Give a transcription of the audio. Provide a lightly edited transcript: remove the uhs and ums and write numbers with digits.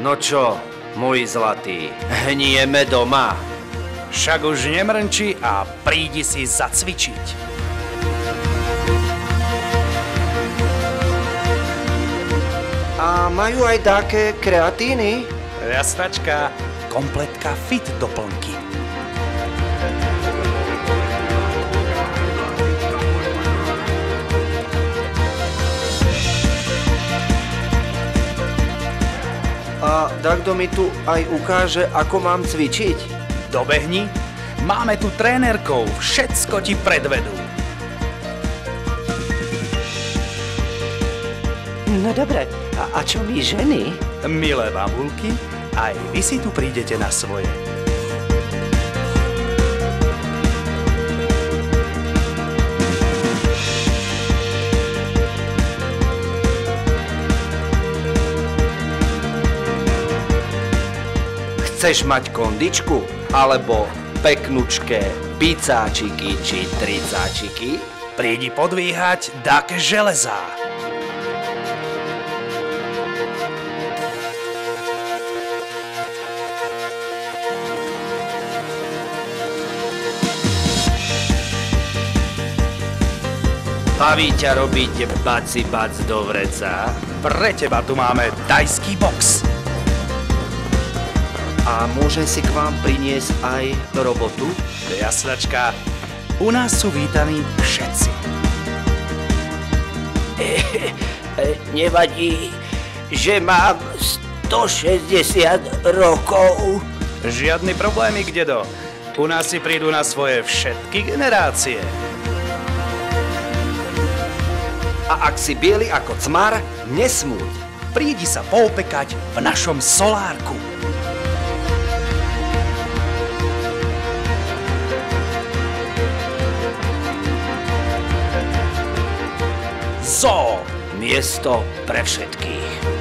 No čo, môj zlatý, hnieme doma? Však už nemrnči a prídi si zacvičiť. A majú aj také kreatíny? Jasnačka, kompletka fit doplnky. A takto mi tu aj ukáže, ako mám cvičiť? Dobehni, máme tu trénerkov, všetko ti predvedú. No dobre, a čo my ženy? Milé babulky, aj vy si tu prídete na svoje. Chceš mať kondičku? Alebo peknučké picáčiky či tricáčiky? Prídi podvíhať dak železá. Baví ťa robiť baci bac do vreca? Pre teba tu máme tajský box. A môžem si k vám priniesť aj robotu? Jasnačka, u nás sú vítaní všetci. Nevadí, že mám 160 rokov. Žiadny problémik, dedo. U nás si prídu na svoje všetky generácie. A ak si biely ako cmar, nesmúď. Prídi sa poopekať v našom solárku. Zoo, miesto pre všetkých.